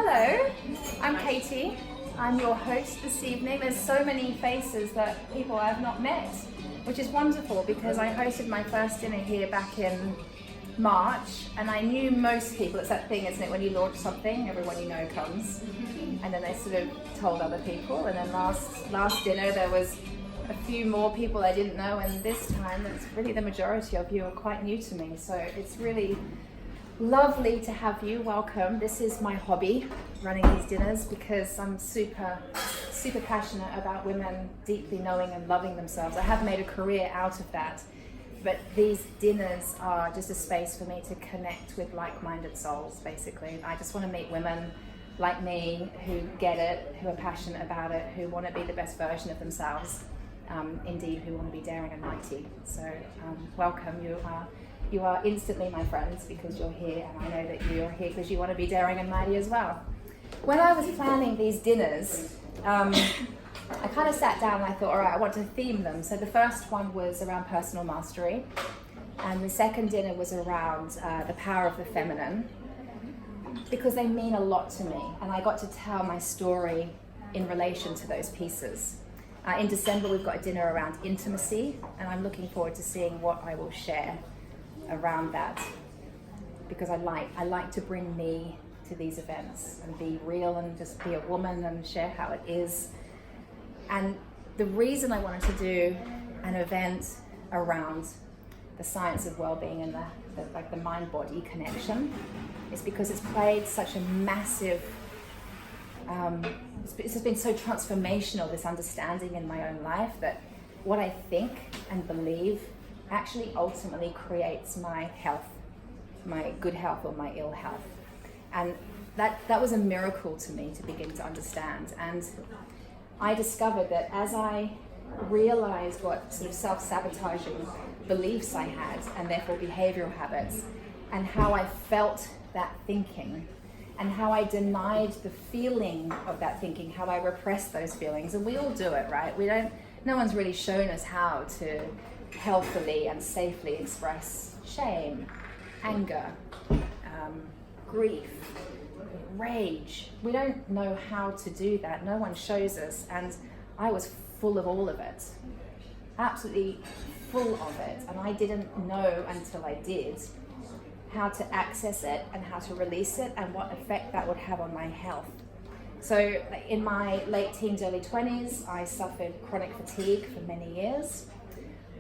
Hello, I'm Katie. I'm your host this evening. There's so many faces that people I've not met, which is wonderful because I hosted my first dinner here back in March, and I knew most people. It's that thing, isn't it, when you launch something, everyone you know comes, and then they sort of told other people, and then last dinner there was a few more people I didn't know, and this time it's really the majority of you are quite new to me, so it's really lovely to have you. Welcome. This is my hobby, running these dinners, because I'm super passionate about women deeply knowing and loving themselves. I have made a career out of that, but these dinners are just a space for me to connect with like-minded souls, basically. I just want to meet women like me who get it, who are passionate about it, who want to be the best version of themselves, indeed who want to be daring and mighty. So welcome. You are instantly my friends because you're here, and I know that you're here because you want to be daring and mighty as well. When I was planning these dinners, I kind of sat down and I thought, all right, I want to theme them. So the first one was around personal mastery, and the second dinner was around the power of the feminine, because they mean a lot to me, and I got to tell my story in relation to those pieces. In December, we've got a dinner around intimacy, and I'm looking forward to seeing what I will share around that, because I like to bring me to these events and be real and just be a woman and share how it is. And the reason I wanted to do an event around the science of well-being and the mind-body connection is because it's played such a massive this has been so transformational, this understanding in my own life, that what I think and believe actually ultimately creates my health, my good health or my ill health. And that was a miracle to me to begin to understand. And I discovered that as I realized what sort of self-sabotaging beliefs I had, and therefore behavioral habits, and how I felt that thinking, and how I denied the feeling of that thinking, how I repressed those feelings. And we all do it, right? No one's really shown us how to healthily and safely express shame, anger, grief, rage. We don't know how to do that. No one shows us, and I was full of all of it, absolutely full of it, and I didn't know until I did how to access it and how to release it and what effect that would have on my health. So in my late teens, early 20s, I suffered chronic fatigue for many years.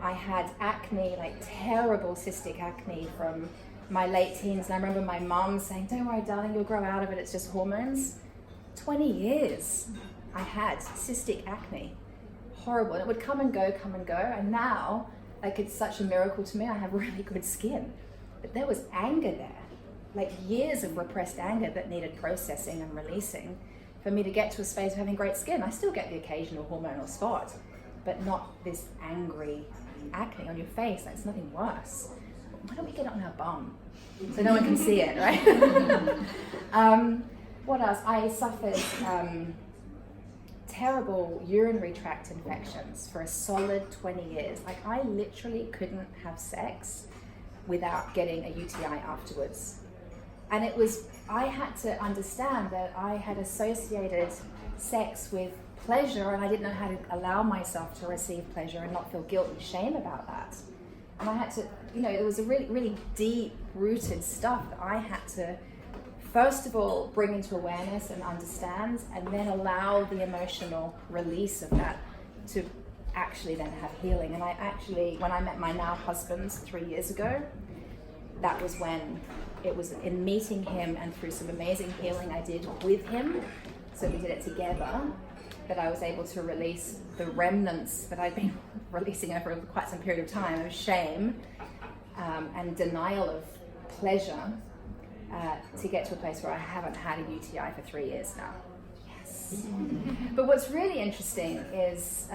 I had acne, like terrible cystic acne from my late teens. And I remember my mom saying, "Don't worry, darling, you'll grow out of it. It's just hormones." 20 years I had cystic acne. Horrible. And it would come and go. And now, like, it's such a miracle to me. I have really good skin. But there was anger there, like years of repressed anger that needed processing and releasing for me to get to a space of having great skin. I still get the occasional hormonal spot, but not this angry acne on your face. That's nothing worse. Why don't we get it on our bum so no one can see it, right? What else? I suffered terrible urinary tract infections for a solid 20 years. Like, I literally couldn't have sex without getting a UTI afterwards. And I had to understand that I had associated sex with pleasure, and I didn't know how to allow myself to receive pleasure and not feel guilt and shame about that. And I had to, it was a really, really deep-rooted stuff that I had to, first of all, bring into awareness and understand, and then allow the emotional release of that to actually then have healing. And when I met my now husband 3 years ago, that was when it was in meeting him and through some amazing healing I did with him, so we did it together, that I was able to release the remnants that I'd been releasing over quite some period of time of shame and denial of pleasure, to get to a place where I haven't had a UTI for 3 years now. Yes. But what's really interesting is,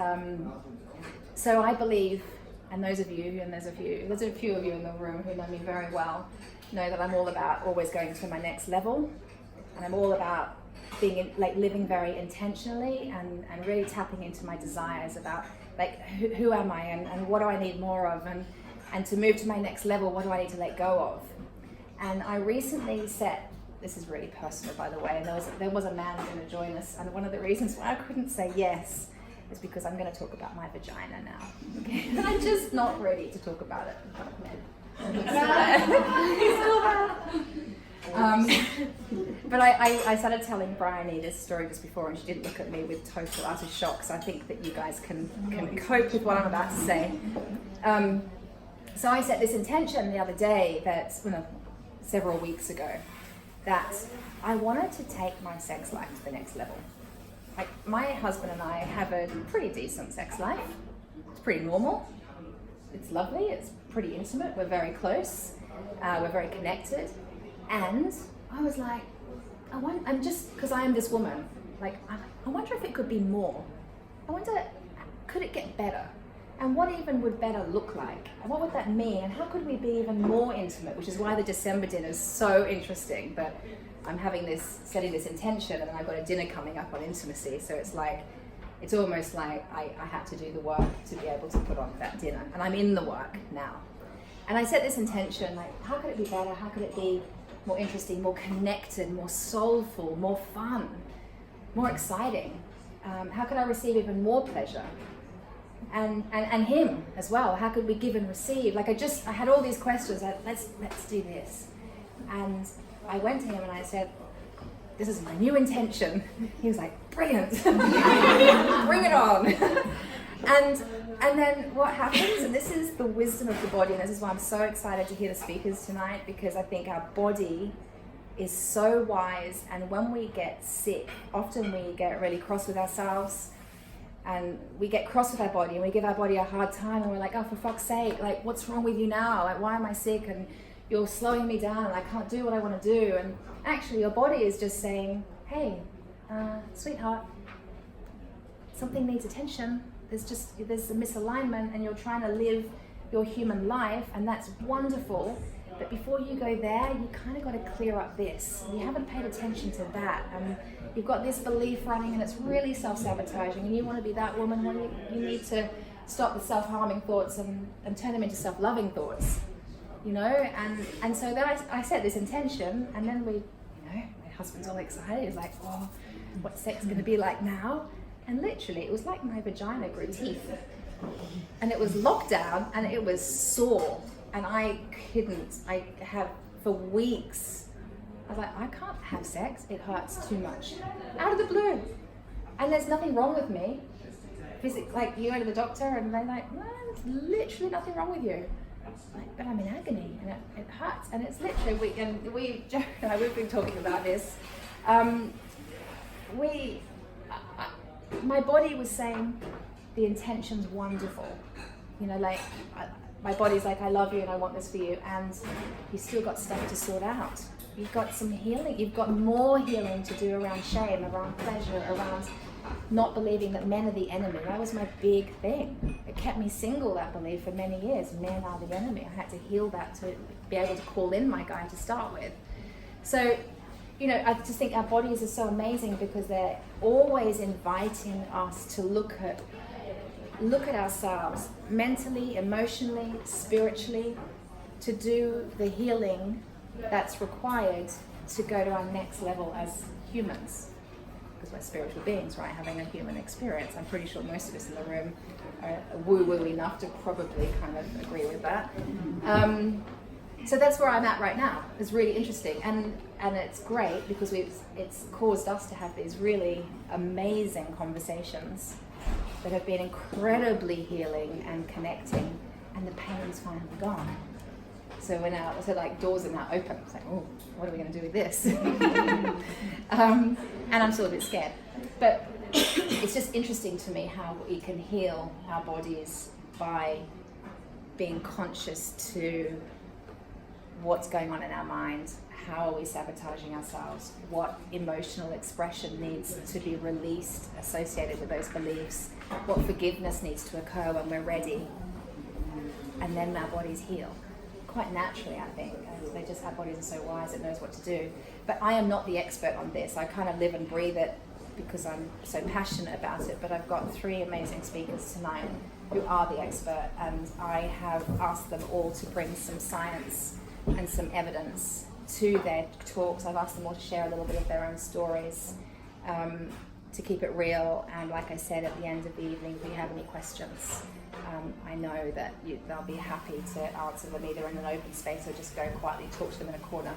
so I believe, and those of you, and there's a few of you in the room who know me very well, know that I'm all about always going to my next level, and I'm all about being living very intentionally and really tapping into my desires about who am I and what do I need more of, and to move to my next level, what do I need to let go of. And I recently set this is really personal, by the way, and there was a man going to join us, and one of the reasons why I couldn't say yes is because I'm going to talk about my vagina now. Okay? And I'm just not ready to talk about it in front of men. But I started telling Bryony this story just before, and she didn't look at me with total utter shock, so I think that you guys can cope with what I'm about to say. So I set this intention the other day, several weeks ago, that I wanted to take my sex life to the next level. Like, my husband and I have a pretty decent sex life. It's pretty normal. It's lovely. It's pretty intimate. We're very close. We're very connected. And I was like, I'm just, because I am this woman, like, I wonder if it could be more. I wonder, could it get better? And what even would better look like? And what would that mean? And how could we be even more intimate? Which is why the December dinner is so interesting. But I'm setting this intention, and then I've got a dinner coming up on intimacy. So it's almost like I had to do the work to be able to put on that dinner. And I'm in the work now. And I set this intention, like, how could it be better? How could it be more interesting, more connected, more soulful, more fun, more exciting? How could I receive even more pleasure? And him as well. How could we give and receive? Like, I had all these questions. Like, let's do this. And I went to him and I said, this is my new intention. He was like, brilliant. Bring it on. And then what happens, and this is the wisdom of the body, and this is why I'm so excited to hear the speakers tonight, because I think our body is so wise, and when we get sick, often we get really cross with ourselves, and we get cross with our body, and we give our body a hard time, and we're like, oh, for fuck's sake, like, what's wrong with you now? Like, why am I sick? And you're slowing me down, and I can't do what I want to do. And actually, your body is just saying, hey, sweetheart, something needs attention. There's a misalignment, and you're trying to live your human life, and that's wonderful. But before you go there, you kind of got to clear up this. You haven't paid attention to that. You've got this belief running, and it's really self-sabotaging, and you want to be that woman. You need to stop the self-harming thoughts and turn them into self-loving thoughts, you know? And so then I set this intention, and then my husband's all excited. He's like, oh, what's sex going to be like now? And literally, it was like my vagina grew teeth. And it was locked down, and it was sore. And I have for weeks. I was like, I can't have sex. It hurts too much. Out of the blue. And there's nothing wrong with me. Like, you go to the doctor, and they're like, well, there's literally nothing wrong with you. Like, but I'm in agony, and it hurts. And it's literally, Joe and I, we've been talking about this. My body was saying, the intention's wonderful. You know, like, my body's like, I love you and I want this for you, and you've still got stuff to sort out. You've got some healing. You've got more healing to do around shame, around pleasure, around not believing that men are the enemy. That was my big thing. It kept me single, that belief, for many years. Men are the enemy. I had to heal that to be able to call in my guy to start with. So, you know, I just think our bodies are so amazing because they're always inviting us to look at ourselves mentally, emotionally, spiritually, to do the healing that's required to go to our next level as humans. Because we're spiritual beings, right? Having a human experience. I'm pretty sure most of us in the room are woo-woo enough to probably kind of agree with that. So that's where I'm at right now. It's really interesting, and it's great because it's caused us to have these really amazing conversations that have been incredibly healing and connecting, and the pain's finally gone. So like doors are now open. It's like, oh, what are we going to do with this? And I'm still a bit scared, but it's just interesting to me how we can heal our bodies by being conscious to what's going on in our mind, how are we sabotaging ourselves, what emotional expression needs to be released associated with those beliefs, what forgiveness needs to occur when we're ready, and then our bodies heal. Quite naturally, I think. Our bodies are so wise, it knows what to do. But I am not the expert on this. I kind of live and breathe it because I'm so passionate about it, but I've got 3 amazing speakers tonight who are the expert, and I have asked them all to bring some science and some evidence to their talks. I've asked them all to share a little bit of their own stories, to keep it real. And like I said, at the end of the evening, if you have any questions, I know that they'll be happy to answer them either in an open space or just go quietly talk to them in a corner.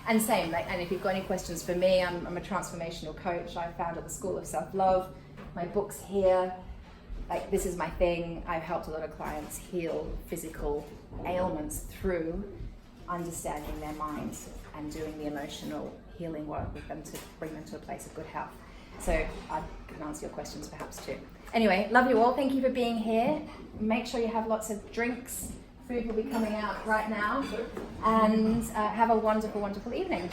And same, and if you've got any questions for me, I'm a transformational coach. I founded the School of Self-Love. My book's here. Like, this is my thing. I've helped a lot of clients heal physical ailments through understanding their minds and doing the emotional healing work with them to bring them to a place of good health. So I can answer your questions perhaps too. Anyway, love you all. Thank you for being here. Make sure you have lots of drinks. Food will be coming out right now. And have a wonderful, wonderful evening.